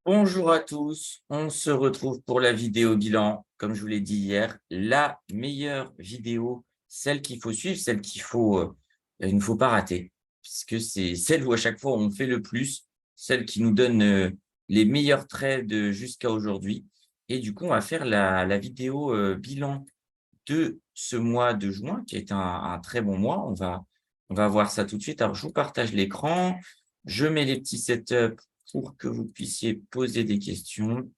Bonjour à tous, on se retrouve pour la vidéo bilan. Comme je vous l'ai dit hier, la meilleure vidéo, celle qu'il faut suivre, celle il ne faut pas rater, puisque c'est celle où à chaque fois on fait le plus, celle qui nous donne les meilleurs trades jusqu'à aujourd'hui. Et du coup, on va faire la vidéo bilan de ce mois de juin, qui est un très bon mois. On va voir ça tout de suite. Alors, je vous partage l'écran. Je mets les petits setups pour que vous puissiez poser des questions.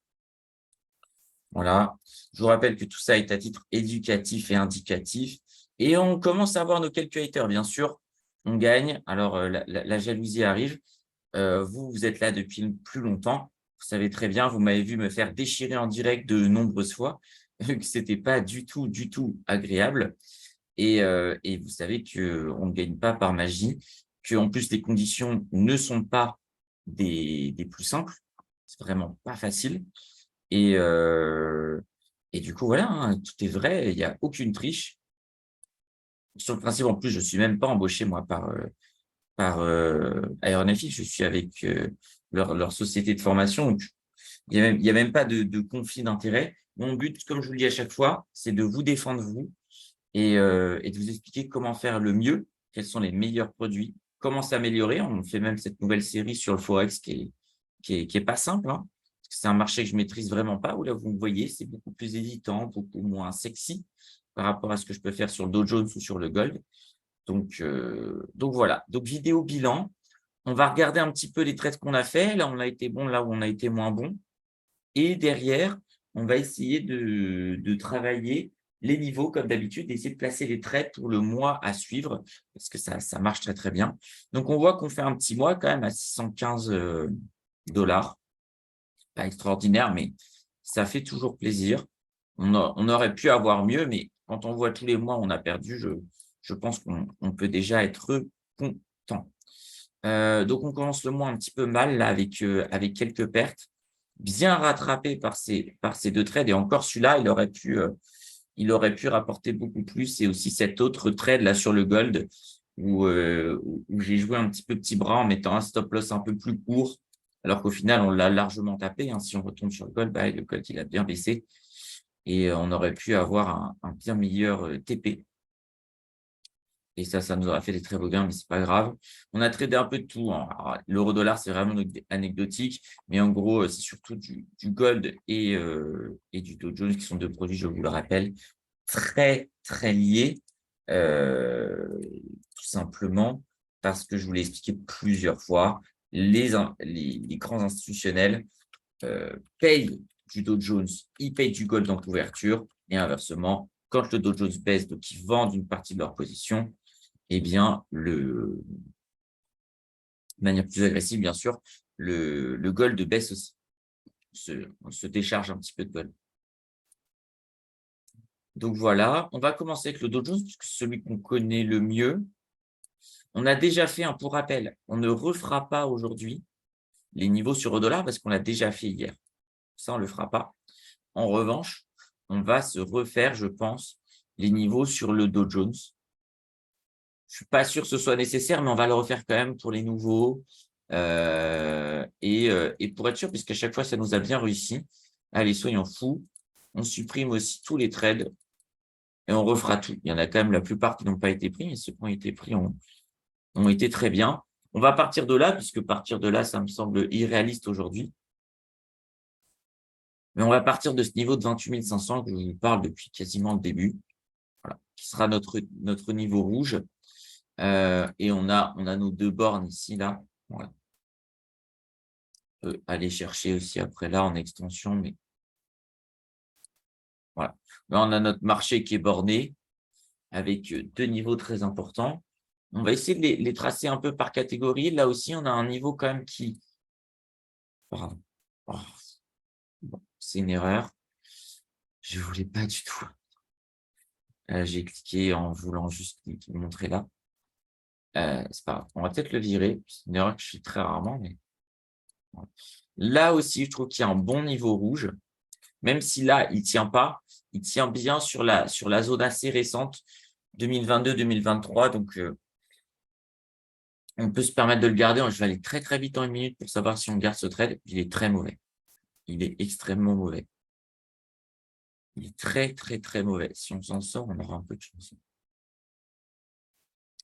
Voilà. Je vous rappelle que tout ça est à titre éducatif et indicatif. Et on commence à voir nos calculateurs, bien sûr. On gagne. Alors, la jalousie arrive. Vous êtes là depuis plus longtemps. Vous savez très bien, vous m'avez vu me faire déchirer en direct de nombreuses fois, que c'était pas du tout agréable. Et vous savez qu'on ne gagne pas par magie, qu'en plus les conditions ne sont pas des plus simples. C'est vraiment pas facile. Et, heu, et du coup, voilà, hein, tout est vrai, il y a aucune triche. Sur le principe, en plus, je suis même pas embauché moi par Aéronefil, je suis avec leur société de formation. Donc il y a même pas de conflit d'intérêt. Mon but, comme je vous le dis à chaque fois, c'est de vous défendre vous et de vous expliquer comment faire le mieux, quels sont les meilleurs produits, comment s'améliorer. On fait même cette nouvelle série sur le forex qui est pas simple, hein, parce que c'est un marché que je maîtrise vraiment pas, où là, vous me voyez, c'est beaucoup plus hésitant, beaucoup moins sexy par rapport à ce que je peux faire sur le Dow Jones ou sur le gold. Donc voilà. Donc vidéo bilan, on va regarder un petit peu les trades qu'on a fait. Là, on a été bon, là où on a été moins bon. Et derrière, on va essayer de travailler les niveaux comme d'habitude, d'essayer de placer les trades pour le mois à suivre, parce que ça marche très, très bien. Donc on voit qu'on fait un petit mois quand même à 615 dollars. Pas extraordinaire, mais ça fait toujours plaisir. On aurait pu avoir mieux, mais quand on voit tous les mois on a perdu, je pense qu'on peut déjà être content. Donc on commence le mois un petit peu mal là avec quelques pertes, bien rattrapé par ces 2 trades et encore celui-là, il aurait pu rapporter beaucoup plus et aussi cet autre trade là sur le gold où j'ai joué un petit peu petit bras en mettant un stop loss un peu plus court, alors qu'au final on l'a largement tapé, hein. Si on retourne sur le gold, bah, le gold il a bien baissé et on aurait pu avoir un bien meilleur TP. Et ça nous aura fait des très beaux gains, mais c'est pas grave. On a tradé un peu de tout, hein. Alors, l'euro-dollar, c'est vraiment anecdotique, mais en gros, c'est surtout du gold et du Dow Jones qui sont 2 produits, je vous le rappelle, très, très liés, tout simplement parce que je vous l'ai expliqué plusieurs fois, les grands institutionnels, payent du Dow Jones, ils payent du gold en couverture et inversement, quand le Dow Jones baisse, donc ils vendent une partie de leur position, eh bien, de manière plus agressive, bien sûr, le gold baisse aussi, on se décharge un petit peu de gold. Donc voilà, on va commencer avec le Dow Jones, puisque c'est celui qu'on connaît le mieux. On a déjà fait un pour rappel, on ne refera pas aujourd'hui les niveaux sur euro-dollar parce qu'on l'a déjà fait hier. Ça, on ne le fera pas. En revanche, on va se refaire, je pense, les niveaux sur le Dow Jones. Je suis pas sûr que ce soit nécessaire, mais on va le refaire quand même pour les nouveaux, et pour être sûr, puisqu'à chaque fois, ça nous a bien réussi. Allez, soyons fous. On supprime aussi tous les trades et on refera tout. Il y en a quand même la plupart qui n'ont pas été pris, mais ceux qui ont été pris ont été très bien. On va partir de là, puisque partir de là, ça me semble irréaliste aujourd'hui. Mais on va partir de ce niveau de 28 500 que je vous parle depuis quasiment le début, voilà, qui sera notre niveau rouge. Et on a nos 2 bornes ici, là. Voilà. On peut aller chercher aussi après là en extension, mais voilà. Là, on a notre marché qui est borné avec 2 niveaux très importants. On va essayer de les tracer un peu par catégorie. Là aussi, on a un niveau quand même qui pardon. Oh, bon, c'est une erreur. Je voulais pas du tout. J'ai cliqué en voulant juste vous montrer là. C'est pas grave. On va peut-être le virer. C'est une erreur que je fais très rarement, mais voilà. Là aussi, je trouve qu'il y a un bon niveau rouge. Même si là, il tient pas, il tient bien sur la zone assez récente, 2022-2023. Donc, on peut se permettre de le garder. Je vais aller très, très vite en 1 minute pour savoir si on garde ce trade. Il est très mauvais. il est extrêmement mauvais. Il est très, très, très mauvais. Si on s'en sort, on aura un peu de chance.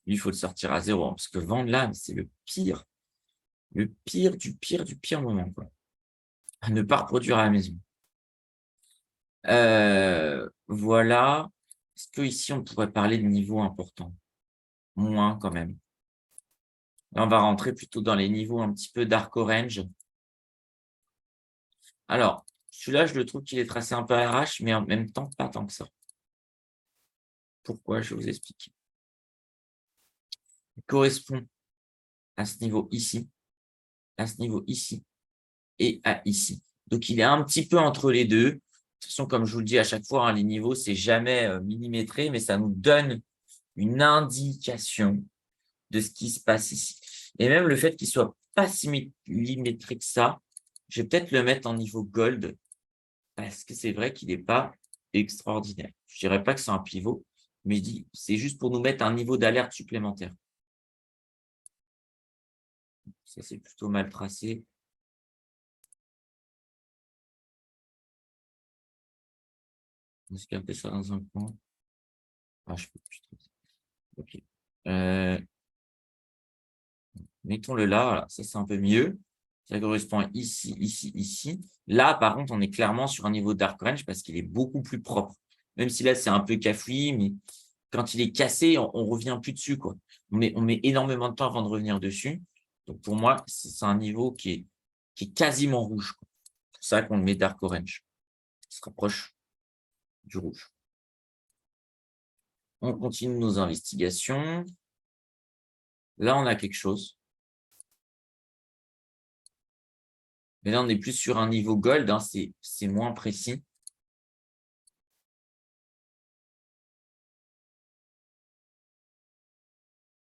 Lui, il faut le sortir à 0, hein, parce que vendre là, c'est le pire du pire moment, quoi. À ne pas reproduire à la maison. Voilà. Est-ce qu'ici, on pourrait parler de niveau important? Moins quand même. Là, on va rentrer plutôt dans les niveaux un petit peu dark orange. Alors, celui-là, je le trouve qu'il est tracé un peu à l'arrache, mais en même temps, pas tant que ça. Pourquoi? Je vais vous expliquer. Il correspond à ce niveau ici, à ce niveau ici et à ici. Donc, il est un petit peu entre les deux. De toute façon, comme je vous le dis à chaque fois, hein, les niveaux, c'est jamais millimétré, mais ça nous donne une indication de ce qui se passe ici. Et même le fait qu'il soit pas si millimétré que ça, je vais peut-être le mettre en niveau gold, parce que c'est vrai qu'il n'est pas extraordinaire. Je dirais pas que c'est un pivot, mais je dis, c'est juste pour nous mettre un niveau d'alerte supplémentaire. Ça, c'est plutôt mal tracé. On va se ça dans un coin. Ah, je peux plus tracer. Ok. Mettons-le là, voilà. Ça, c'est un peu mieux. Ça correspond ici, ici, ici. Là, par contre, on est clairement sur un niveau dark range parce qu'il est beaucoup plus propre. Même si là, c'est un peu cafouillis, mais quand il est cassé, on revient plus dessus, quoi. On met énormément de temps avant de revenir dessus. Donc, pour moi, c'est un niveau qui est quasiment rouge, quoi. C'est pour ça qu'on le met dark orange. Il se rapproche du rouge. On continue nos investigations. Là, on a quelque chose. Mais là, on est plus sur un niveau gold, hein, c'est moins précis.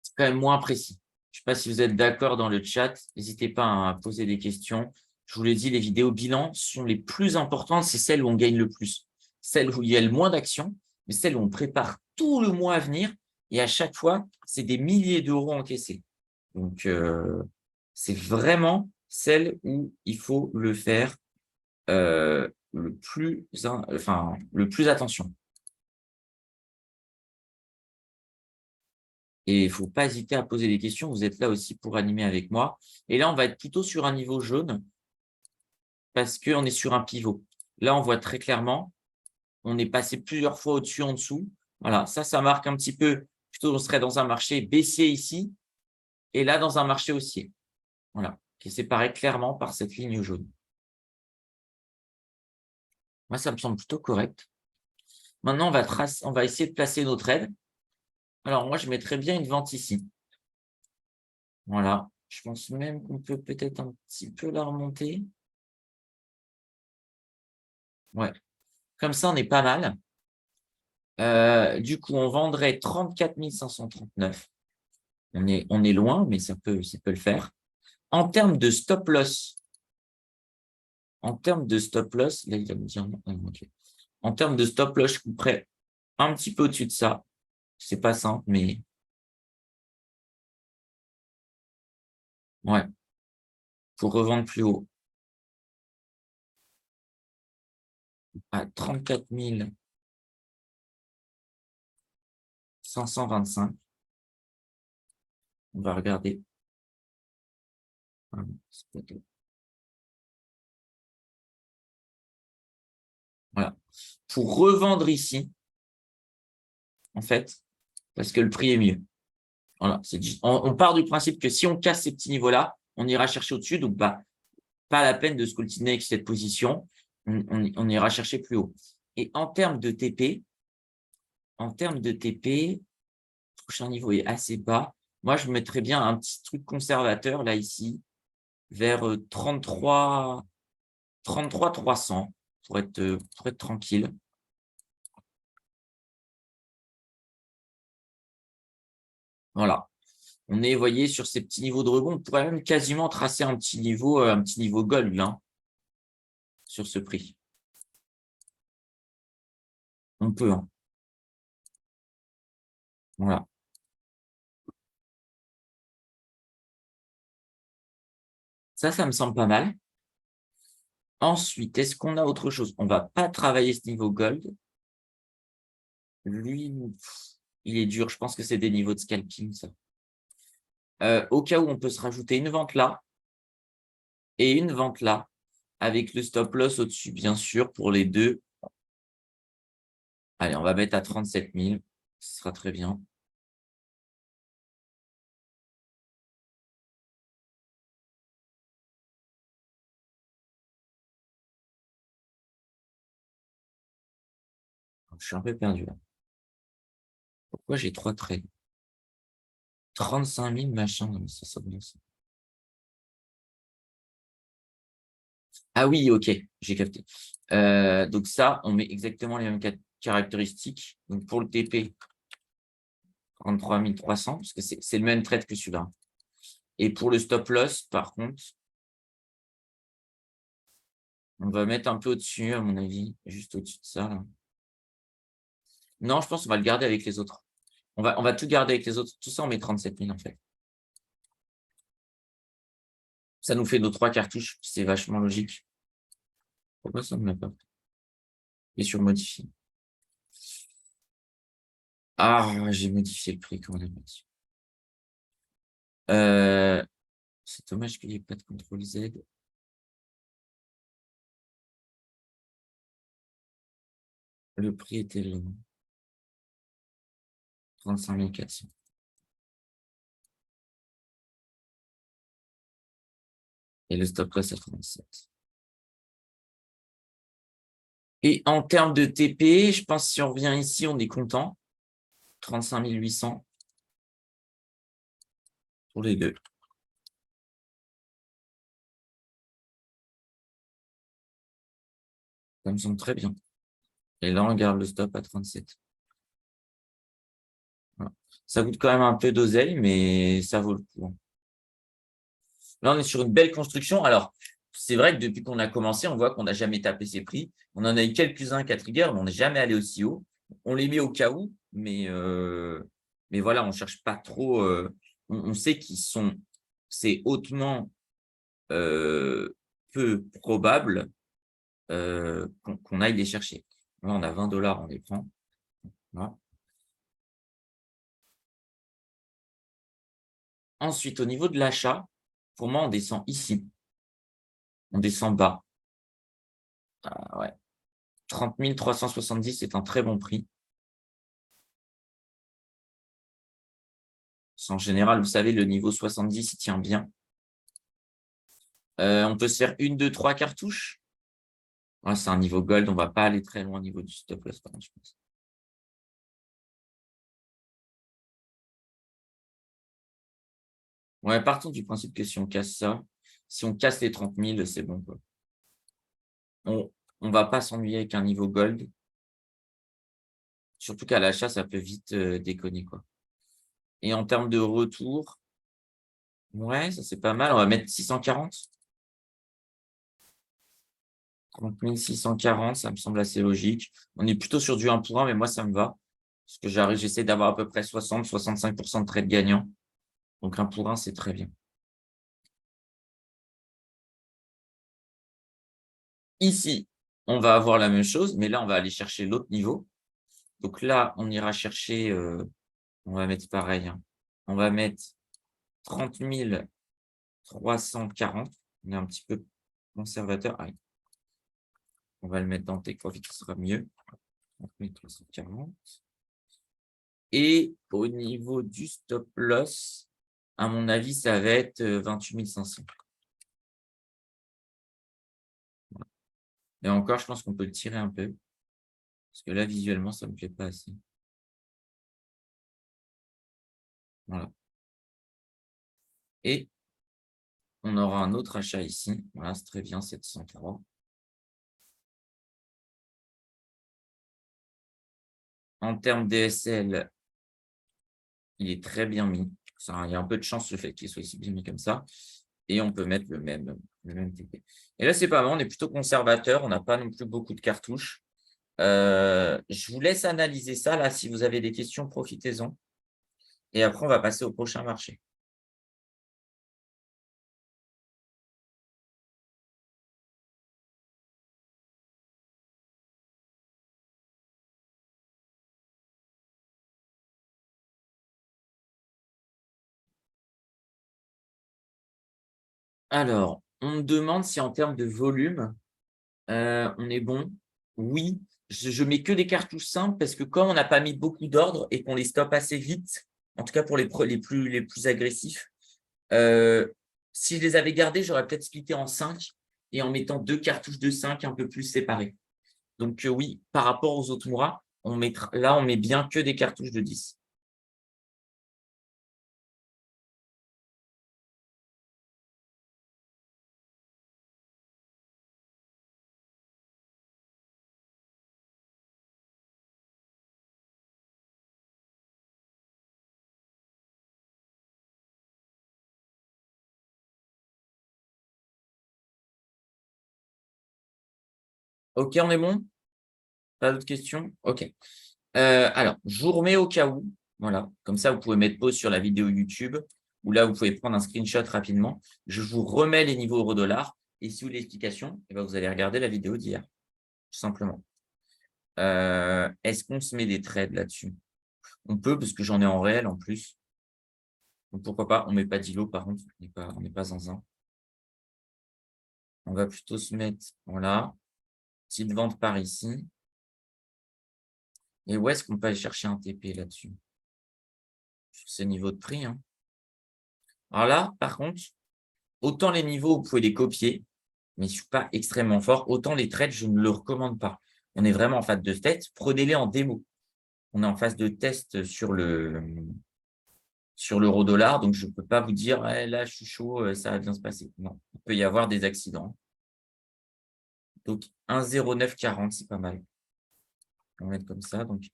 C'est quand même moins précis. Je ne sais pas si vous êtes d'accord dans le chat. N'hésitez pas à poser des questions. Je vous l'ai dit, les vidéos bilan sont les plus importantes. C'est celles où on gagne le plus. Celles où il y a le moins d'action, mais celles où on prépare tout le mois à venir. Et à chaque fois, c'est des milliers d'euros encaissés. Donc, c'est vraiment celle où il faut le faire le plus attention. Et il ne faut pas hésiter à poser des questions. Vous êtes là aussi pour animer avec moi. Et là, on va être plutôt sur un niveau jaune parce qu'on est sur un pivot. Là, on voit très clairement, on est passé plusieurs fois au-dessus, en dessous. Voilà, ça marque un petit peu, plutôt on serait dans un marché baissier ici et là, dans un marché haussier. Voilà, qui est séparé clairement par cette ligne jaune. Moi, ça me semble plutôt correct. Maintenant, on va essayer de placer nos trades. Alors, moi, je mettrais bien une vente ici. Voilà, je pense même qu'on peut peut-être un petit peu la remonter. Ouais, comme ça, on est pas mal. Du coup, on vendrait 34 539. On est loin, mais ça peut le faire. En termes de stop loss, là, il va me dire non. Okay. En termes de stop loss, je couperais un petit peu au-dessus de ça. C'est pas simple, mais ouais, pour revendre plus haut à 34 525. On va regarder. Voilà. Pour revendre ici, en fait, parce que le prix est mieux. Voilà, on part du principe que si on casse ces petits niveaux-là, on ira chercher au-dessus. Donc, pas la peine de se coltiner avec cette position. On ira chercher plus haut. Et en termes de TP, le prochain niveau est assez bas. Moi, je mettrais bien un petit truc conservateur, là, ici, vers 33 300 pour être tranquille. Voilà. On est, vous voyez, sur ces petits niveaux de rebond. On pourrait même quasiment tracer un petit niveau gold, là, sur ce prix. On peut, hein. Voilà. Ça me semble pas mal. Ensuite, est-ce qu'on a autre chose? On ne va pas travailler ce niveau gold. Lui, il est dur. Je pense que c'est des niveaux de scalping, ça. Au cas où, on peut se rajouter une vente là et une vente là, avec le stop loss au-dessus, bien sûr, pour les deux. Allez, on va mettre à 37 000. Ce sera très bien. Je suis un peu perdu là. Pourquoi j'ai 3 trades? 35 000 machin, non, mais ça sonne bien, ça. Ah oui, ok, j'ai capté. Donc ça, on met exactement les mêmes caractéristiques. Donc pour le TP, 33 300, parce que c'est le même trade que celui-là. Et pour le stop loss, par contre, on va mettre un peu au-dessus, à mon avis, juste au-dessus de ça, là. Non, je pense qu'on va le garder avec les autres. On va tout garder avec les autres. Tout ça, on met 37 000 en fait. Ça nous fait nos 3 cartouches. C'est vachement logique. Pourquoi ça ne me l'a pas? Et sur modifier. Ah, j'ai modifié le prix quand on est parti. C'est dommage qu'il n'y ait pas de CTRL Z. Le prix était là. 35 400. Et le stop loss à 37. Et en termes de TP, je pense que si on revient ici, on est content. 35 800 pour les deux. Ça me semble très bien. Et là, on garde le stop à 37. Voilà. Ça coûte quand même un peu d'oseille, mais ça vaut le coup. Là, on est sur une belle construction. Alors, c'est vrai que depuis qu'on a commencé, on voit qu'on n'a jamais tapé ces prix. On en a eu quelques-uns qu'à trigger, mais on n'est jamais allé aussi haut. On les met au cas où, mais voilà, on ne cherche pas trop. On sait c'est hautement peu probable qu'on aille les chercher. Là, on a 20 $, on les prend. Voilà. Ensuite, au niveau de l'achat, pour moi, on descend ici. On descend bas. Ah, ouais. 30 370, c'est un très bon prix. En général, vous savez, le niveau 70, il tient bien. On peut se faire 1, 2, 3 cartouches. Ouais, c'est un niveau gold, on ne va pas aller très loin au niveau du stop loss, par contre, je pense. Ouais, partons du principe que si on casse ça, si on casse les 30 000, c'est bon, quoi. On ne va pas s'ennuyer avec un niveau gold. Surtout qu'à l'achat, ça peut vite déconner, quoi. Et en termes de retour, ouais, ça c'est pas mal. On va mettre 640. 30 640, ça me semble assez logique. On est plutôt sur du 1 pour 1, mais moi, ça me va. Parce que j'essaie d'avoir à peu près 60-65% de trades gagnants. Donc 1 pour 1, c'est très bien. Ici, on va avoir la même chose, mais là, on va aller chercher l'autre niveau. Donc là, on ira chercher, on va mettre pareil, hein. On va mettre 30 340. On est un petit peu conservateur. Allez. On va le mettre dans Take Profit, ce sera mieux. 30 340. Et au niveau du stop loss, à mon avis, ça va être 28 500. Et encore, je pense qu'on peut le tirer un peu. Parce que là, visuellement, ça ne me plaît pas assez. Voilà. Et on aura un autre achat ici. Voilà, c'est très bien, 703. En termes DSL, il est très bien mis. Il y a un peu de chance le fait qu'il soit ici bien mis comme ça. Et on peut mettre le même TP. Et là, c'est pas mal, on est plutôt conservateur. On n'a pas non plus beaucoup de cartouches. Je vous laisse analyser ça. Là, si vous avez des questions, profitez-en. Et après, on va passer au prochain marché. Alors, on me demande si en termes de volume, on est bon. Oui, je mets que des cartouches simples parce que comme on n'a pas mis beaucoup d'ordre et qu'on les stoppe assez vite, en tout cas pour les plus agressifs, si je les avais gardés, j'aurais peut-être splitté en 5 et en mettant 2 cartouches de 5 un peu plus séparées. Donc oui, par rapport aux autres Moura, on met bien que des cartouches de 10. OK, on est bon? Pas d'autres questions? OK. Alors, je vous remets au cas où, voilà, comme ça vous pouvez mettre pause sur la vidéo YouTube ou là vous pouvez prendre un screenshot rapidement. Je vous remets les niveaux euro-dollar et si vous voulez l'explication, eh ben, vous allez regarder la vidéo d'hier, tout simplement. Est-ce qu'on se met des trades là-dessus? On peut parce que j'en ai en réel en plus. Donc pourquoi pas? On met pas d'îlot par contre, on n'est pas zinzin. On va plutôt se mettre, voilà, petite vente par ici. Et où est-ce qu'on peut aller chercher un TP là-dessus? Sur ces niveaux de prix, hein. Alors là, par contre, autant les niveaux, vous pouvez les copier, mais je ne suis pas extrêmement fort. Autant les trades, je ne le recommande pas. On est vraiment en phase de test. Prenez-les en démo. On est en phase de test sur l'euro-dollar, donc je ne peux pas vous dire «Eh, là, je suis chaud, ça va bien se passer». Non, il peut y avoir des accidents. Donc 1,0940, c'est pas mal. On va mettre comme ça, donc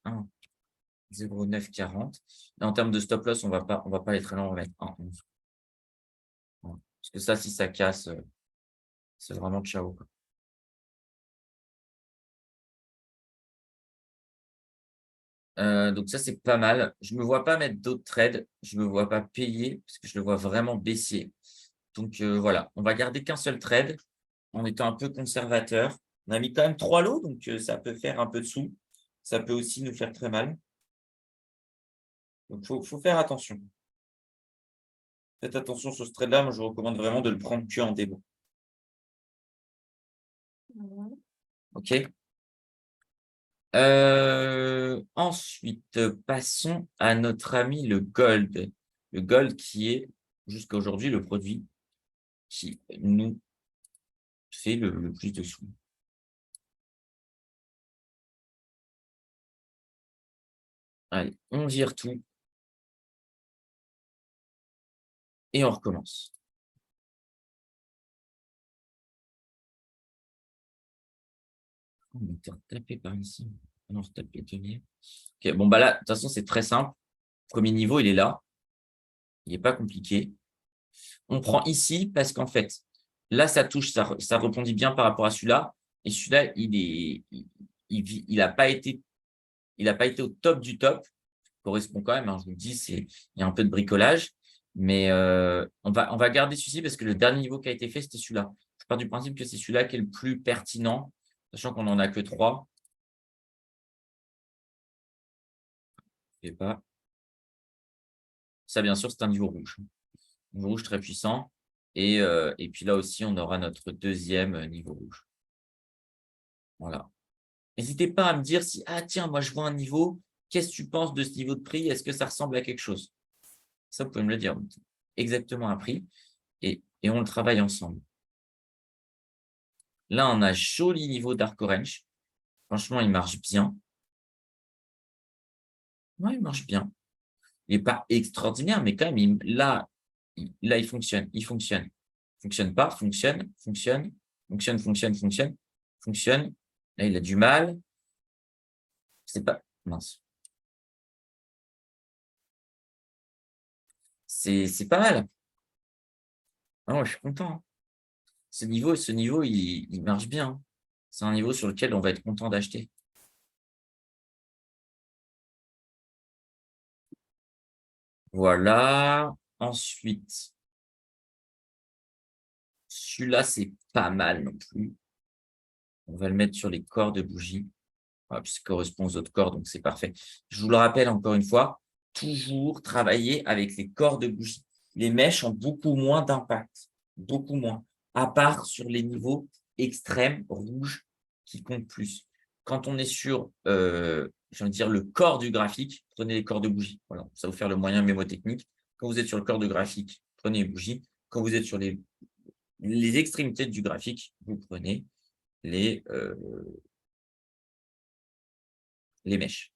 1,0940. Et en termes de stop loss, on va pas aller très loin, on va mettre 1,11. Voilà. Parce que ça, si ça casse, c'est vraiment ciao, quoi. Donc ça, c'est pas mal. Je me vois pas mettre d'autres trades. Je me vois pas payer parce que je le vois vraiment baissier. Donc voilà, on va garder qu'un seul trade en étant un peu conservateur. On a mis quand même 3 lots, donc ça peut faire un peu de sous. Ça peut aussi nous faire très mal. Donc faut faire attention. Faites attention sur ce trade-là. Moi, je vous recommande vraiment de le prendre que en démo. OK? Ensuite, passons à notre ami le gold. Le gold qui est jusqu'à aujourd'hui le produit qui nous fait le plus de sous. Allez, on vire tout et on recommence. On va taper par ici. On va retaper tenir. OK, bon, bah là, de toute façon, c'est très simple. Premier niveau, il est là. Il n'est pas compliqué. On prend ici parce qu'en fait, là, ça touche, ça rebondit bien par rapport à celui-là. Et celui-là, il n'a pas été, au top du top. Correspond quand même, hein, je vous le dis, il y a un peu de bricolage. Mais on va garder celui-ci parce que le dernier niveau qui a été fait, c'était celui-là. Je pars du principe que c'est celui-là qui est le plus pertinent, sachant qu'on n'en a que 3. Et pas. Ça, bien sûr, c'est un niveau rouge. Niveau rouge très puissant. Et puis là aussi, on aura notre deuxième niveau rouge. Voilà. N'hésitez pas à me dire si, ah tiens, moi je vois un niveau, qu'est-ce que tu penses de ce niveau de prix? Est-ce que ça ressemble à quelque chose? Ça, vous pouvez me le dire. Exactement un prix. Et on le travaille ensemble. Là, on a un joli niveau Dark Orange. Franchement, il marche bien. Ouais, il marche bien. Il n'est pas extraordinaire, mais quand même, là, il fonctionne. Il fonctionne. Fonctionne pas, fonctionne, fonctionne, fonctionne, fonctionne, fonctionne, fonctionne. Là, il a du mal. C'est pas. Mince. C'est pas mal. Ah ouais, je suis content, hein. Ce niveau, il marche bien, hein. C'est un niveau sur lequel on va être content d'acheter. Voilà. Ensuite, celui-là, c'est pas mal non plus. On va le mettre sur les corps de bougie. Voilà, puis ça correspond aux autres corps, donc c'est parfait. Je vous le rappelle encore une fois, toujours travailler avec les corps de bougie. Les mèches ont beaucoup moins d'impact. beaucoup moins, à part sur les niveaux extrêmes, rouges, qui comptent plus. Quand on est sur, j'ai envie de dire le corps du graphique, prenez les corps de bougies. Voilà, ça va vous faire le moyen mémotechnique. Quand vous êtes sur le corps de graphique, prenez les bougies. Quand vous êtes sur les extrémités du graphique, vous prenez les, heu, les mèches.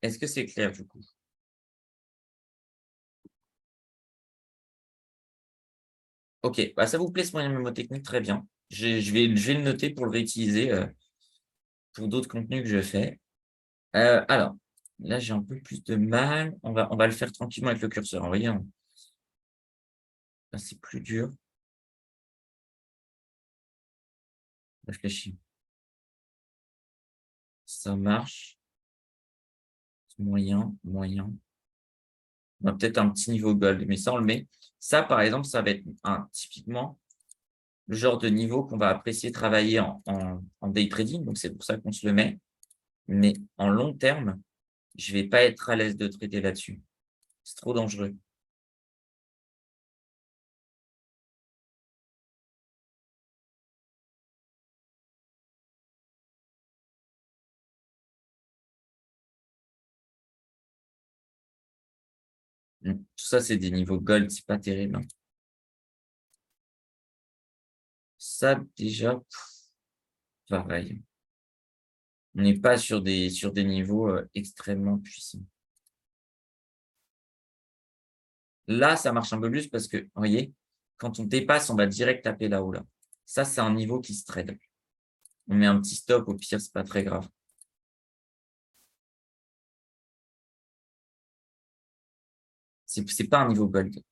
Est-ce que c'est clair du coup? OK, bah, ça vous plaît ce moyen mémotechnique, très bien. Je vais le noter pour le réutiliser, pour d'autres contenus que je fais. Alors, là, j'ai un peu plus de mal. On va le faire tranquillement avec le curseur. Vous voyez, là, c'est plus dur. Réfléchis. Ça marche. Moyen, moyen. On a peut-être un petit niveau gold, mais ça, on le met. Ça, par exemple, ça va être typiquement le genre de niveau qu'on va apprécier travailler en day trading. Donc, c'est pour ça qu'on se le met. Mais en long terme, je vais pas être à l'aise de trader là-dessus. C'est trop dangereux. Tout ça, c'est des niveaux gold, c'est pas terrible, hein. Ça, déjà, pareil. On n'est pas sur des niveaux, extrêmement puissants. Là, ça marche un peu plus parce que, vous voyez, quand on dépasse, on va direct taper là-haut, là. Ça, c'est un niveau qui se trade. On met un petit stop, au pire, c'est pas très grave. C'est pas un niveau gold,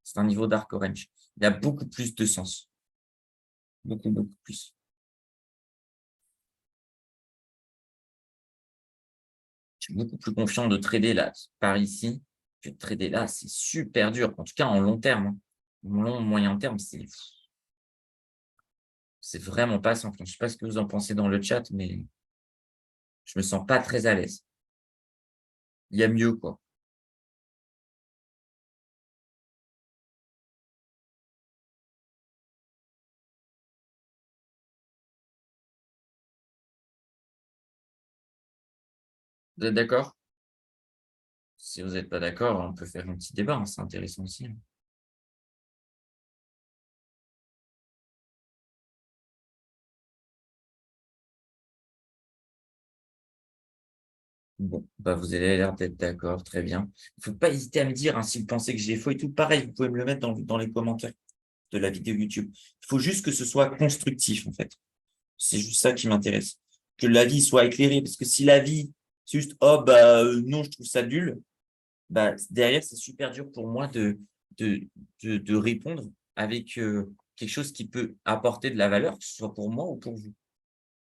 c'est un niveau dark orange. Il y a beaucoup plus de sens. Beaucoup, beaucoup plus. Je suis beaucoup plus confiant de trader là, par ici, que de trader là. C'est super dur, en tout cas en long terme, hein. En long, moyen terme, c'est vraiment pas simple. Je ne sais pas ce que vous en pensez dans le chat, mais je me sens pas très à l'aise. Il y a mieux, quoi. Vous êtes d'accord? Si vous n'êtes pas d'accord, on peut faire un petit débat, hein, c'est intéressant aussi, hein. Bon, bah, vous avez l'air d'être d'accord, très bien. Il ne faut pas hésiter à me dire, hein, si vous pensez que j'ai faux et tout. Pareil, vous pouvez me le mettre dans les commentaires de la vidéo YouTube. Il faut juste que ce soit constructif, en fait. C'est juste ça qui m'intéresse. Que l'avis soit éclairé, parce que si l'avis, c'est juste: «Oh bah, non, je trouve ça nul», bah, derrière, c'est super dur pour moi de de répondre avec, quelque chose qui peut apporter de la valeur, que ce soit pour moi ou pour vous.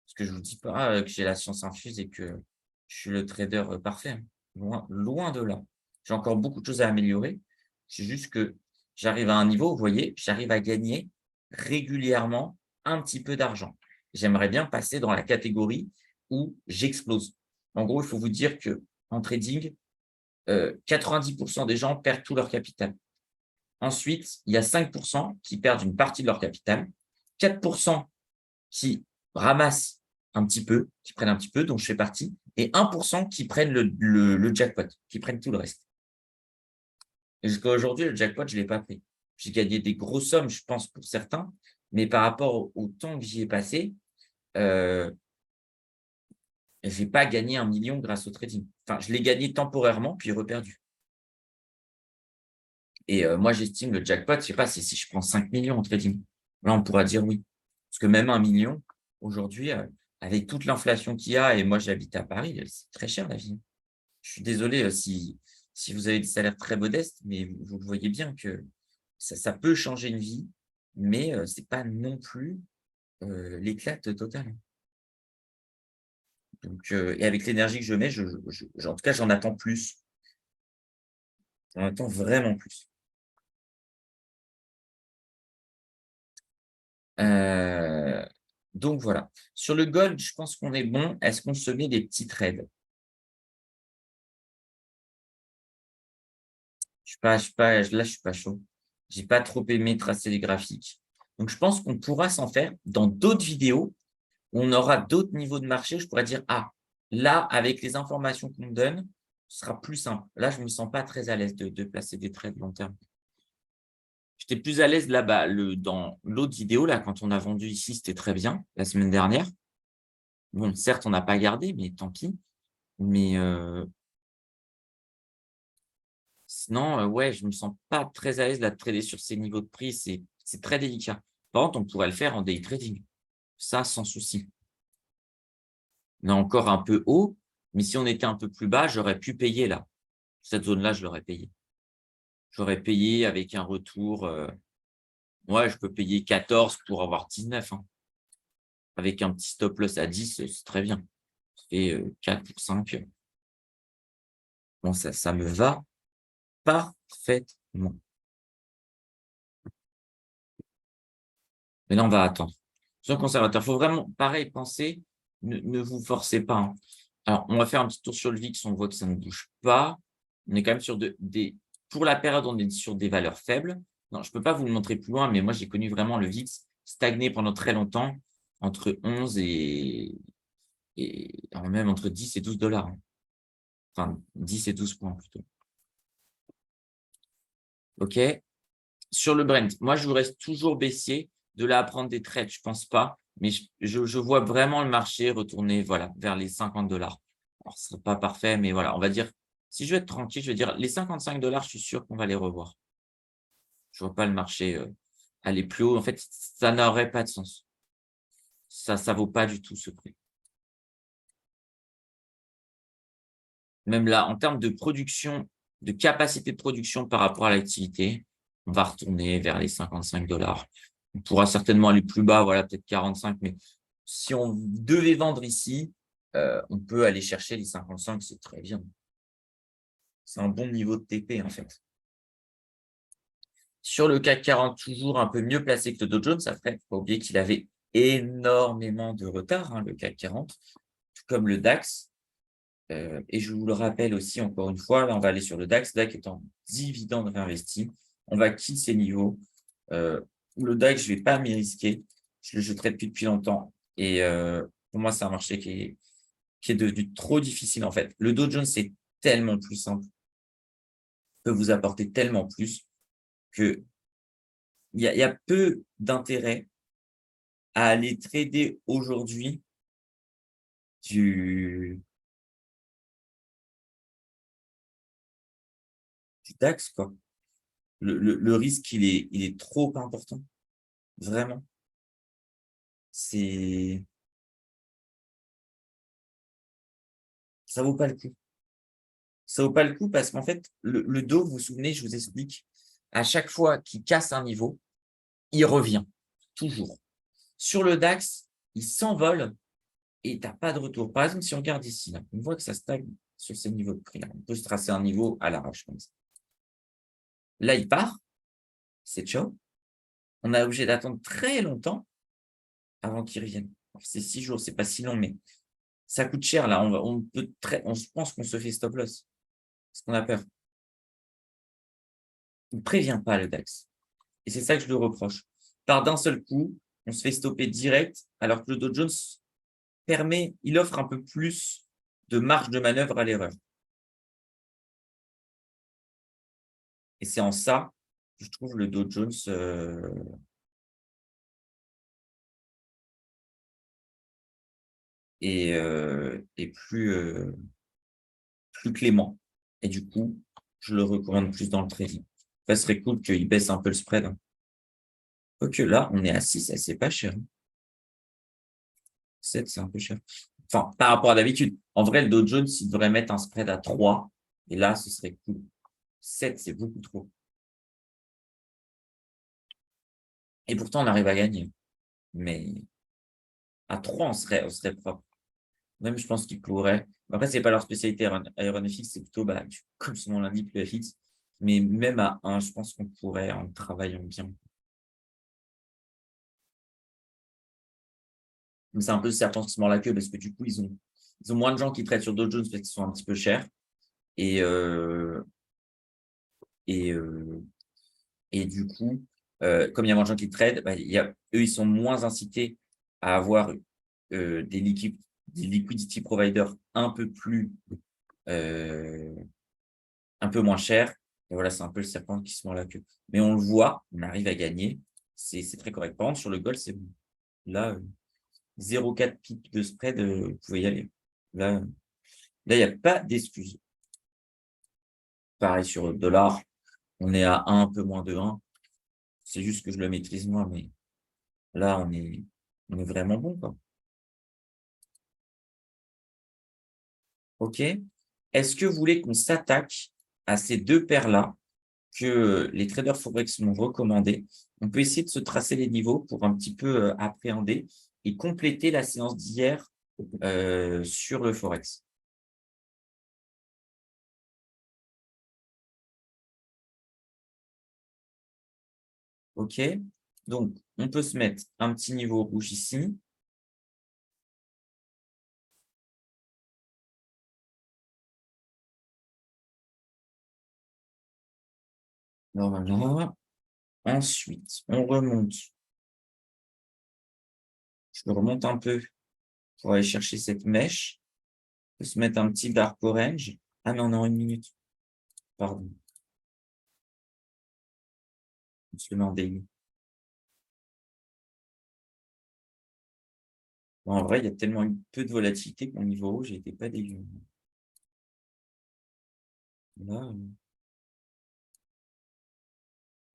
Parce que je vous dis pas, que j'ai la science infuse et que je suis le trader, parfait, hein. Loin loin de là. J'ai encore beaucoup de choses à améliorer. C'est juste que j'arrive à un niveau, vous voyez, j'arrive à gagner régulièrement un petit peu d'argent. J'aimerais bien passer dans la catégorie où j'explose. En gros, il faut vous dire qu'en trading, 90 des gens perdent tout leur capital. Ensuite, il y a 5 qui perdent une partie de leur capital, 4 qui ramassent un petit peu, qui prennent un petit peu, dont je fais partie, et 1 qui prennent le jackpot, qui prennent tout le reste. Et jusqu'à aujourd'hui, le jackpot, je ne l'ai pas pris. J'ai gagné des grosses sommes, je pense, pour certains, mais par rapport au temps que j'y ai passé, heu, j'ai pas gagné 1 million grâce au trading. Enfin, je l'ai gagné temporairement, puis reperdu. Et moi, j'estime le jackpot, je sais pas, c'est si je prends 5 millions en trading. Là, on pourra dire oui. Parce que même 1 million aujourd'hui, avec toute l'inflation qu'il y a, et moi, j'habite à Paris, c'est très cher la vie. Je suis désolé, si vous avez des salaires très modestes, mais vous le voyez bien que ça peut changer une vie, mais c'est pas non plus, l'éclate totale. Donc et avec l'énergie que je mets, en tout cas, j'en attends plus. J'en attends vraiment plus. Heu Donc voilà. Sur le gold, je pense qu'on est bon. Est-ce qu'on se met des petits trades? Là, je suis pas chaud. J'ai pas trop aimé tracer les graphiques. Donc, je pense qu'on pourra s'en faire dans d'autres vidéos où on aura d'autres niveaux de marché. Je pourrais dire, ah, là, avec les informations qu'on me donne, ce sera plus simple. Là, je me sens pas très à l'aise de placer des trades long terme. J'étais plus à l'aise là-bas. Dans l'autre vidéo, là, quand on a vendu ici, c'était très bien, la semaine dernière. Bon, certes, on n'a pas gardé, mais tant pis. Mais sinon, ouais, je me sens pas très à l'aise là de trader sur ces niveaux de prix, c'est très délicat. Par contre, on pourrait le faire en day trading, ça sans souci. On est encore un peu haut, mais si on était un peu plus bas, j'aurais pu payer là. Cette zone-là, je l'aurais payé. J'aurais payé avec un retour, ouais, je peux payer 14 pour avoir 19, hein. Avec un petit stop loss à 10, c'est très bien. Ça fait, 4 pour 5, bon ça me va parfaitement. Mais là, on va attendre. Soyons conservateur. Il faut vraiment, pareil, penser, ne vous forcez pas, hein. Alors, on va faire un petit tour sur le VIX, on voit que ça ne bouge pas. On est quand même sur pour la période, on est sur des valeurs faibles. Non, je ne peux pas vous le montrer plus loin, mais moi, j'ai connu vraiment le VIX stagner pendant très longtemps, entre 11 et même entre 10 et 12 $, hein. Enfin, 10 et 12 points plutôt. OK. Sur le Brent, moi, je vous reste toujours baissier. De là à prendre des trades, je pense pas. Mais je vois vraiment le marché retourner voilà, vers les 50 $. Alors, ce ne sera pas parfait, mais voilà, on va dire, si je veux être tranquille, je vais dire les 55 $, je suis sûr qu'on va les revoir. Je ne vois pas le marché aller plus haut. En fait, ça n'aurait pas de sens. Ça ne vaut pas du tout ce prix. Même là, en termes de production, de capacité de production par rapport à l'activité, on va retourner vers les 55 $. On pourra certainement aller plus bas, voilà, peut-être 45, mais si on devait vendre ici, on peut aller chercher les 55, c'est très bien. C'est un bon niveau de TP, en fait. Sur le CAC 40, toujours un peu mieux placé que le Dow Jones. Après, il ne faut pas oublier qu'il avait énormément de retard, hein, le CAC 40, tout comme le DAX. Et je vous le rappelle aussi, encore une fois, là, on va aller sur le DAX. DAX est en dividende réinvesti. On va quitter ces niveaux. Le DAX, je ne vais pas m'y risquer. Je le jeterai depuis longtemps. Et pour moi, c'est un marché qui est devenu trop difficile, en fait. Le Dow Jones, c'est tellement plus simple, peut vous apporter tellement plus que il y a peu d'intérêt à aller trader aujourd'hui du, du DAX, quoi. Le risque, il est trop important. Vraiment. C'est Ça vaut pas le coup. Ça vaut pas le coup parce qu'en fait, le dos, vous vous souvenez, je vous explique, à chaque fois qu'il casse un niveau, il revient, toujours. Sur le DAX, il s'envole et tu as pas de retour. Par exemple, si on regarde ici, là, on voit que ça stagne sur ces niveaux de prix, là. On peut se tracer un niveau à l'arrache comme ça. Là, il part, c'est ciao. On est obligé d'attendre très longtemps avant qu'il revienne. C'est 6 jours, c'est pas si long, mais ça coûte cher là. On pense qu'on se fait stop loss parce qu'on a peur. Il ne prévient pas le DAX. Et c'est ça que je lui reproche. Par d'un seul coup, on se fait stopper direct, alors que le Dow Jones il offre un peu plus de marge de manœuvre à l'erreur. Et c'est en ça que je trouve le Dow Jones est plus clément. Et du coup, je le recommande plus dans le trading. Ça serait cool qu'il baisse un peu le spread, hein. Quoique là, on est à 6, c'est pas cher, hein. 7, c'est un peu cher. Enfin, par rapport à d'habitude. En vrai, le Dow Jones, il devrait mettre un spread à 3. Et là, ce serait cool. 7, c'est beaucoup trop. Et pourtant, on arrive à gagner. Mais à 3, on serait propre. Même, je pense qu'ils pourraient. Après, c'est pas leur spécialité aéronautique, c'est plutôt, bah, comme son nom l'indique, le FX. Mais même à 1, je pense qu'on pourrait en travaillant bien. Donc, c'est un peu le serpent qui se mord la queue parce que du coup, ils ont moins de gens qui traitent sur Dow Jones parce qu'ils sont un petit peu chers. Et, et, euh, et du coup, comme il y a moins de gens qui traitent, bah, eux, ils sont moins incités à avoir des liquidity providers euh, un peu moins chers. Et voilà, c'est un peu le serpent qui se mord la queue. Mais on le voit, on arrive à gagner. C'est très correct. Par contre, sur le gold, c'est bon. Là, 0,4 pips de spread, vous pouvez y aller. Là, il n'y a pas d'excuse. Pareil sur le dollar, on est à un peu moins de 1. C'est juste que je le maîtrise moi, mais là, on est vraiment bon, quoi. OK? Est-ce que vous voulez qu'on s'attaque à ces deux paires-là que les traders Forex m'ont recommandé? On peut essayer de se tracer les niveaux pour un petit peu appréhender et compléter la séance d'hier sur le Forex. OK? Donc, on peut se mettre un petit niveau rouge ici. Voilà. Ensuite, on remonte. Je remonte un peu pour aller chercher cette mèche. On peut se mettre un petit dark orange. Ah non, non, une minute. Pardon. On se le met en daily. Bon, en vrai, il y a tellement eu peu de volatilité que mon niveau rouge n'était pas dégueu. Là,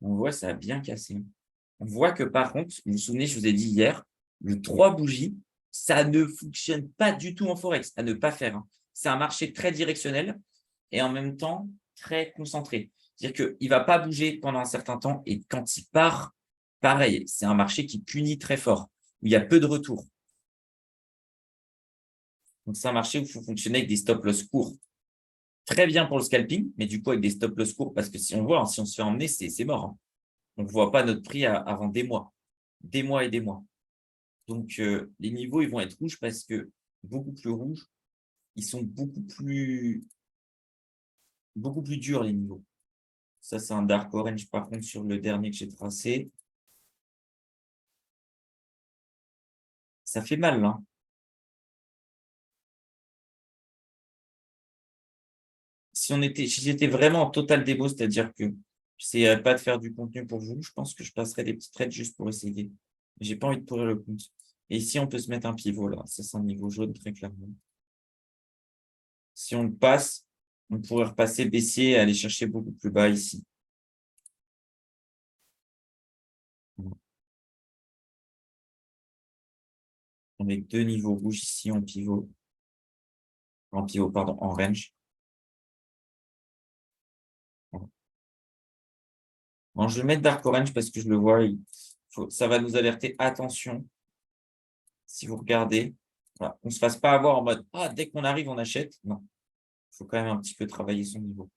on voit, ça a bien cassé. On voit que par contre, vous vous souvenez, je vous ai dit hier, le 3 bougies, ça ne fonctionne pas du tout en Forex, à ne pas faire, hein. C'est un marché très directionnel et en même temps très concentré. C'est-à-dire qu'il ne va pas bouger pendant un certain temps et quand il part, pareil, c'est un marché qui punit très fort, où il y a peu de retours. Donc, c'est un marché où il faut fonctionner avec des stop-loss courts. Très bien pour le scalping, mais du coup, avec des stop-loss courts, parce que si on voit, hein, si on se fait emmener, c'est mort, hein. On ne voit pas notre prix avant des mois et des mois. Donc, les niveaux, ils vont être rouges parce que beaucoup plus rouges, ils sont beaucoup plus durs, les niveaux. Ça, c'est un dark orange, par contre, sur le dernier que j'ai tracé. Ça fait mal, là. Si j'étais vraiment en total démo, c'est-à-dire que je n'essayerais pas de faire du contenu pour vous, je pense que je passerais des petites trades juste pour essayer. Mais j'ai pas envie de pourrir le compte. Et ici, on peut se mettre un pivot, là. Ça, c'est un niveau jaune, très clairement. Si on le passe, on pourrait repasser baissier et aller chercher beaucoup plus bas ici. On met deux niveaux rouges ici en pivot. Pardon, en range. Bon, je vais mettre Dark Orange parce que je le vois, ça va nous alerter. Attention, si vous regardez, voilà, on ne se fasse pas avoir en mode ah, dès qu'on arrive, on achète. Non, il faut quand même un petit peu travailler son niveau.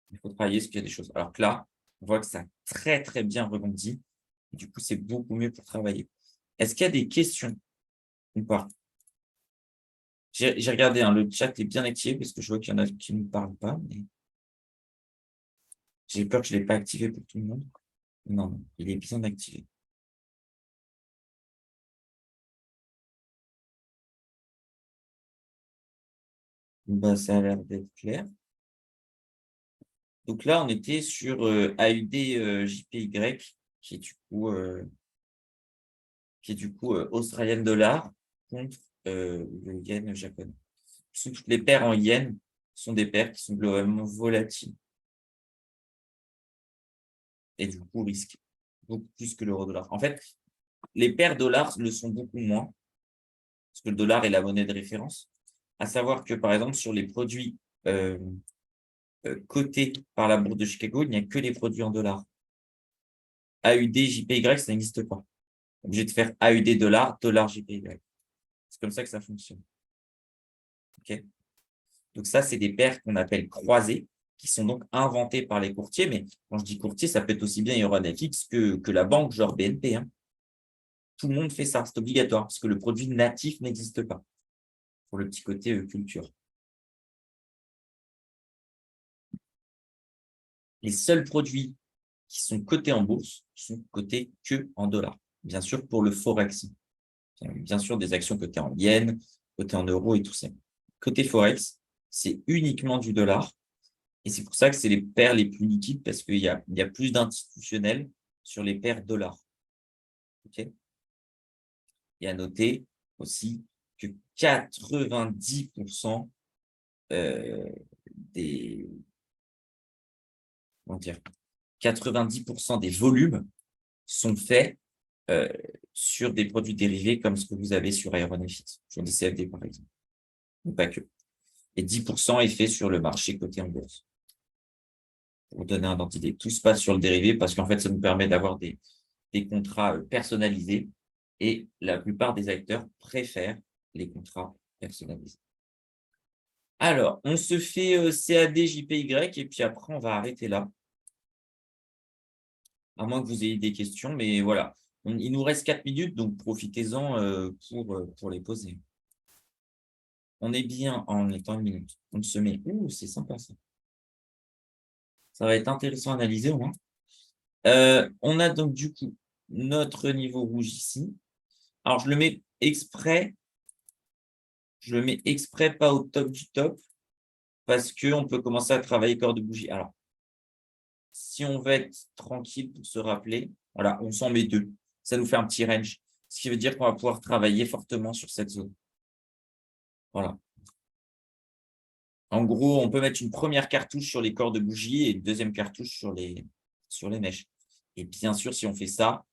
Il faut travailler ce qu'il y a des choses. Alors que là, on voit que ça a très, très bien rebondi. Du coup, c'est beaucoup mieux pour travailler. Est-ce qu'il y a des questions ou pas? J'ai regardé, hein, le chat est bien activé parce que je vois qu'il y en a qui ne parlent pas. Mais j'ai peur que je ne l'ai pas activé pour tout le monde. Non, non, il est bien activé. Bah, ça a l'air d'être clair. Donc là, on était sur AUD JPY, qui est du coup Australian dollar contre le yen japonais. Toutes les paires en yen sont des paires qui sont globalement volatiles et du coup risquées beaucoup plus que l'euro dollar. En fait, les paires dollars le sont beaucoup moins parce que le dollar est la monnaie de référence. À savoir que par exemple sur les produits euh, cotés par la bourse de Chicago, il n'y a que les produits en dollars. AUD JPY, ça n'existe pas. Obligé de faire AUD dollar, dollar JPY. C'est comme ça que ça fonctionne. OK? Donc ça, c'est des paires qu'on appelle croisées, qui sont donc inventées par les courtiers. Mais quand je dis courtier, ça peut être aussi bien Euronext que la banque, genre BNP, hein. tout le monde fait ça, c'est obligatoire, parce que le produit natif n'existe pas, pour le petit côté culture. Les seuls produits qui sont cotés en bourse sont cotés que en dollars. Bien sûr, pour le Forex. Bien sûr, des actions cotées en yens, cotées en euros et tout ça. Côté Forex, c'est uniquement du dollar. Et c'est pour ça que c'est les paires les plus liquides parce qu'il y a plus d'institutionnels sur les paires dollars. Okay, et à noter aussi que 90% des, comment dire, 90% des volumes sont faits sur des produits dérivés comme ce que vous avez sur Aeronefit, sur des CFD par exemple, ou pas que. Et 10% est fait sur le marché coté en bourse. Pour vous donner un ordre d'idée, tout se passe sur le dérivé parce qu'en fait, ça nous permet d'avoir des contrats personnalisés et la plupart des acteurs préfèrent les contrats personnalisés. Alors, on se fait CAD, JPY et puis après, on va arrêter là. À moins que vous ayez des questions, mais voilà. Il nous reste 4 minutes, donc profitez-en pour les poser. On est bien en étant une minute. On se met… Ouh, c'est sympa ça. Ça va être intéressant à analyser au moins. On a donc du coup notre niveau rouge ici. Alors, je le mets exprès pas au top du top parce qu'on peut commencer à travailler corps de bougie. Alors, si on veut être tranquille pour se rappeler, voilà, on s'en met 2. Ça nous fait un petit range, ce qui veut dire qu'on va pouvoir travailler fortement sur cette zone. Voilà. En gros, on peut mettre une première cartouche sur les corps de bougie et une deuxième cartouche sur les mèches. Et bien sûr, si on fait ça,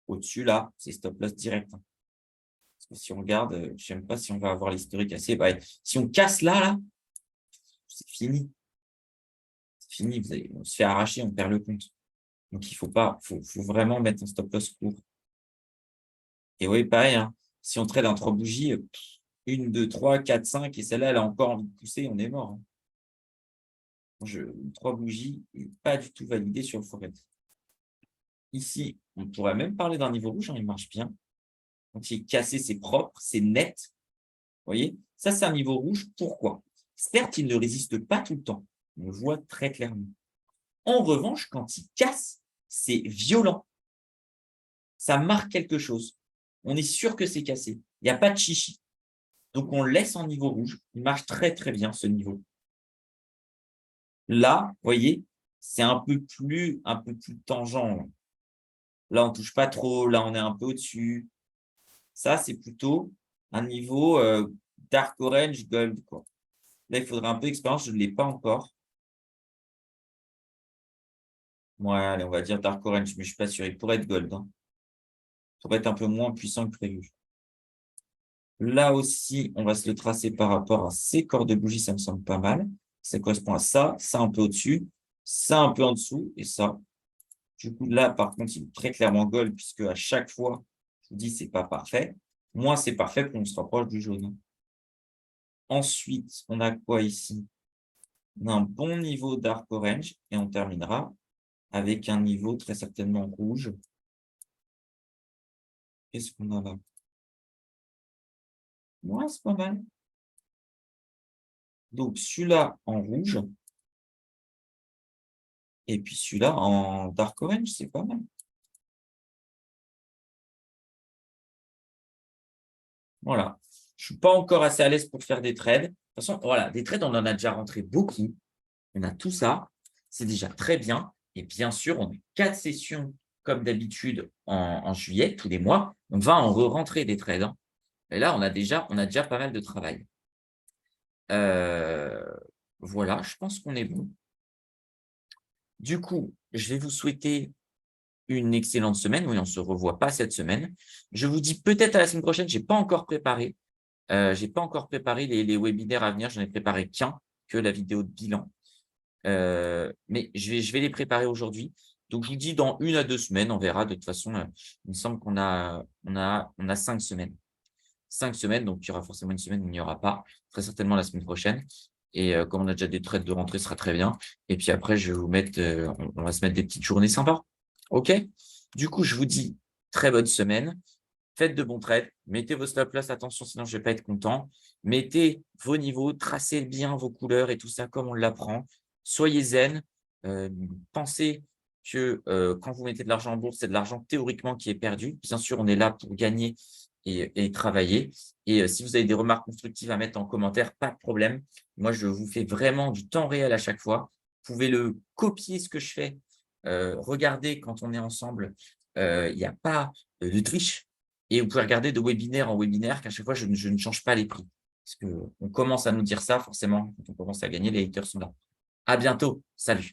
au-dessus, là, c'est stop loss direct. Parce que si on regarde, je ne sais même pas si on va avoir l'historique assez. Bah, si on casse là, c'est fini. C'est fini, on se fait arracher, on perd le compte. Donc, il faut vraiment mettre un stop loss court. Et oui, pareil, hein, si on trade en 3 bougies, 1, 2, 3, 4, 5, et celle-là, elle a encore envie de pousser, on est mort. Hein. 3 bougies, pas du tout validé sur le forex. Ici, on pourrait même parler d'un niveau rouge, hein, il marche bien. Donc, il est cassé, c'est propre, c'est net. Vous voyez, ça, c'est un niveau rouge. Pourquoi? Certes, il ne résiste pas tout le temps. On le voit très clairement. En revanche, quand il casse, c'est violent. Ça marque quelque chose. On est sûr que c'est cassé. Il n'y a pas de chichi. Donc, on le laisse en niveau rouge. Il marche très, très bien, ce niveau. Là, vous voyez, c'est un peu plus tangent. Là, on ne touche pas trop. Là, on est un peu au-dessus. Ça, c'est plutôt un niveau dark orange gold, quoi. Là, il faudrait un peu d'expérience. Je ne l'ai pas encore. Ouais, allez, on va dire dark orange, mais je ne suis pas sûr. Il pourrait être gold. Hein. Il pourrait être un peu moins puissant que prévu. Là aussi, on va se le tracer par rapport à ces corps de bougie. Ça me semble pas mal. Ça correspond à ça. Ça un peu au-dessus. Ça un peu en dessous. Et ça. Du coup, là, par contre, il est très clairement gold, puisque à chaque fois, je vous dis, ce n'est pas parfait. Moi, c'est parfait pour qu'on se rapproche du jaune. Ensuite, on a quoi ici? On a un bon niveau dark orange et on terminera avec un niveau très certainement rouge. Qu'est-ce qu'on a là? Ouais, c'est pas mal. Donc, celui-là en rouge et puis celui-là en dark orange, c'est pas mal. Voilà. Je ne suis pas encore assez à l'aise pour faire des trades. De toute façon, voilà, des trades, on en a déjà rentré beaucoup. On a tout ça. C'est déjà très bien. Et bien sûr, on a 4 sessions comme d'habitude en juillet, tous les mois. On va en re-rentrer des trades. Hein. Et là, on a déjà pas mal de travail. Voilà, je pense qu'on est bon. Du coup, je vais vous souhaiter une excellente semaine. Oui, on ne se revoit pas cette semaine. Je vous dis peut-être à la semaine prochaine. Je n'ai pas encore préparé. Les webinaires à venir. Je n'en ai préparé qu'un, que la vidéo de bilan. Mais je vais les préparer aujourd'hui. Donc, je vous dis dans 1 à 2 semaines, on verra. De toute façon, il me semble qu'on a 5 semaines. 5 semaines, donc il y aura forcément une semaine où il n'y aura pas, très certainement la semaine prochaine. Et comme on a déjà des trades de rentrée, ce sera très bien. Et puis après, je vais vous mettre, on va se mettre des petites journées sympas. OK? Du coup, je vous dis très bonne semaine. faites de bons trades, mettez vos stop loss, attention, sinon je ne vais pas être content. Mettez vos niveaux, tracez bien vos couleurs et tout ça comme on l'apprend. Soyez zen. Pensez que quand vous mettez de l'argent en bourse, c'est de l'argent théoriquement qui est perdu. Bien sûr, on est là pour gagner et travailler. Et si vous avez des remarques constructives à mettre en commentaire, pas de problème. Moi, je vous fais vraiment du temps réel à chaque fois. Vous pouvez le copier ce que je fais. Regardez quand on est ensemble, il n'y a pas de triche. Et vous pouvez regarder de webinaire en webinaire qu'à chaque fois, je ne change pas les prix. Parce qu'on commence à nous dire ça, forcément, quand on commence à gagner, les haters sont là. À bientôt. Salut.